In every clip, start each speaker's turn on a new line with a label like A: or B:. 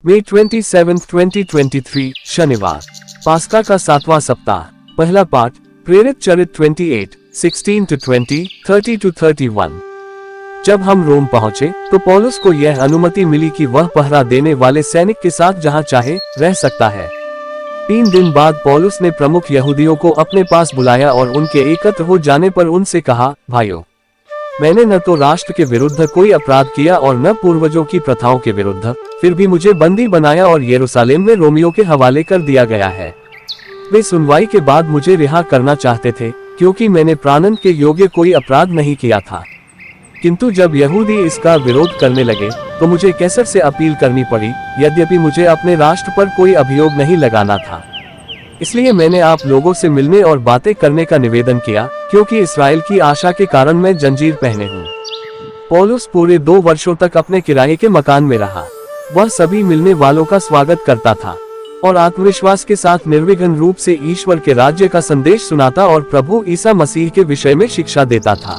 A: मई 27, 2023 शनिवार। पास्का का 7वां सप्ताह। पहला पाठ प्रेरित चरित्र 28, 16-20, 30-31। जब हम रोम पहुंचे तो पौलुस को यह अनुमति मिली कि वह पहरा देने वाले सैनिक के साथ जहां चाहे रह सकता है। 3 दिन बाद पौलुस ने प्रमुख यहूदियों को अपने पास बुलाया और उनके एकत्र हो जाने पर उनसे कहा, भाइयों, मैंने न तो राष्ट्र के विरुद्ध कोई अपराध किया और न पूर्वजों की प्रथाओं के विरुद्ध, फिर भी मुझे बंदी बनाया और यरूशलेम में रोमियों के हवाले कर दिया गया है। वे सुनवाई के बाद मुझे रिहा करना चाहते थे, क्योंकि मैंने प्राणन के योग्य कोई अपराध नहीं किया था। किंतु जब यहूदी इसका विरोध करने लगे तो मुझे कैसर से अपील करनी पड़ी, यद्यपि मुझे अपने राष्ट्र पर कोई अभियोग नहीं लगाना था। इसलिए मैंने आप लोगों से मिलने और बातें करने का निवेदन किया, क्योंकि इस्राएल की आशा के कारण मैं जंजीर पहने हूँ। पौलुस पूरे 2 वर्षों तक अपने किराए के मकान में रहा। वह सभी मिलने वालों का स्वागत करता था और आत्मविश्वास के साथ निर्विघ्न रूप से ईश्वर के राज्य का संदेश सुनाता और प्रभु ईसा मसीह के विषय में शिक्षा देता था।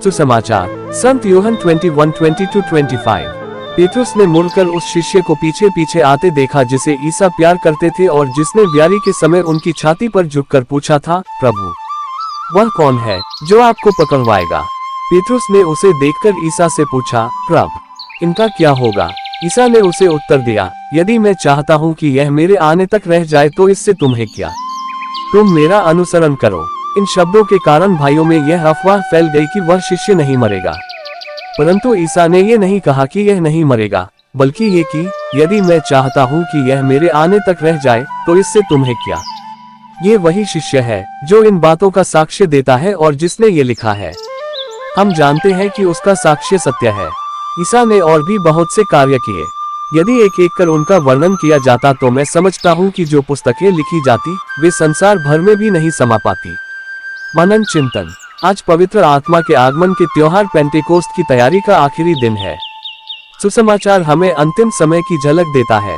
A: सुसमाचार संत यूहन्ना 21, 20-25। पेट्रुस ने मुड़कर उस शिष्य को पीछे पीछे आते देखा जिसे ईसा प्यार करते थे और जिसने ब्यारी के समय उनकी छाती पर झुककर पूछा था, प्रभु, वह कौन है जो आपको पकड़वाएगा? पेट्रुस ने उसे देखकर ईसा से पूछा, प्रभु, इनका क्या होगा? ईसा ने उसे उत्तर दिया, यदि मैं चाहता हूँ कि यह मेरे आने तक रह जाए तो इससे तुम्हें क्या? तुम मेरा अनुसरण करो। इन शब्दों के कारण भाइयों में यह अफवाह फैल गई कि वह शिष्य नहीं मरेगा। परंतु ईसा ने यह नहीं कहा कि यह नहीं मरेगा, बल्कि ये कि यदि मैं चाहता हूँ कि यह मेरे आने तक रह जाए तो इससे तुम्हें क्या? ये वही शिष्य है जो इन बातों का साक्ष्य देता है और जिसने ये लिखा है। हम जानते हैं कि उसका साक्ष्य सत्य है। ईसा ने और भी बहुत से कार्य किए। यदि एक एक कर उनका वर्णन किया जाता तो मैं समझता हूँ कि जो पुस्तकें लिखी जाती वे संसार भर में भी नहीं समा पाती। मनन चिंतन। आज पवित्र आत्मा के आगमन के त्योहार पेंटेकोस्ट की तैयारी का आखिरी दिन है। सुसमाचार हमें अंतिम समय की झलक देता है।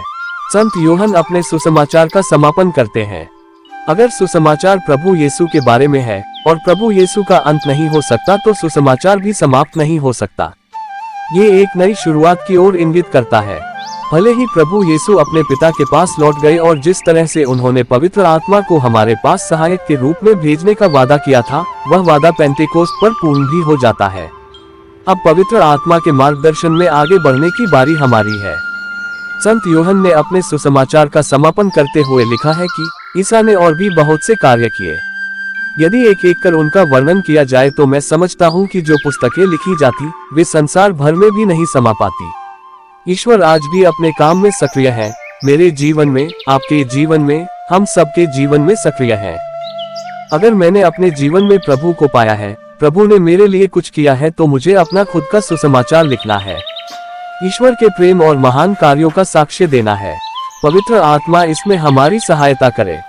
A: संत यूहन्ना अपने सुसमाचार का समापन करते हैं। अगर सुसमाचार प्रभु यीशु के बारे में है और प्रभु यीशु का अंत नहीं हो सकता तो सुसमाचार भी समाप्त नहीं हो सकता। ये एक नई शुरुआत की ओर इंगित करता है। भले ही प्रभु यीशु अपने पिता के पास लौट गए और जिस तरह से उन्होंने पवित्र आत्मा को हमारे पास सहायक के रूप में भेजने का वादा किया था, वह वादा पेंटेकोस्ट पर पूर्ण भी हो जाता है। अब पवित्र आत्मा के मार्गदर्शन में आगे बढ़ने की बारी हमारी है। संत यूहन्ना ने अपने सुसमाचार का समापन करते हुए लिखा है कि ईसा ने और भी बहुत से कार्य किए। यदि एक एक कर उनका वर्णन किया जाए तो मैं समझता हूँ कि जो पुस्तकें लिखी जाती वे संसार भर में भी नहीं समा पाती। ईश्वर आज भी अपने काम में सक्रिय है। मेरे जीवन में, आपके जीवन में, हम सबके जीवन में सक्रिय है। अगर मैंने अपने जीवन में प्रभु को पाया है, प्रभु ने मेरे लिए कुछ किया है, तो मुझे अपना खुद का सुसमाचार लिखना है। ईश्वर के प्रेम और महान कार्यों का साक्ष्य देना है। पवित्र आत्मा इसमें हमारी सहायता करे।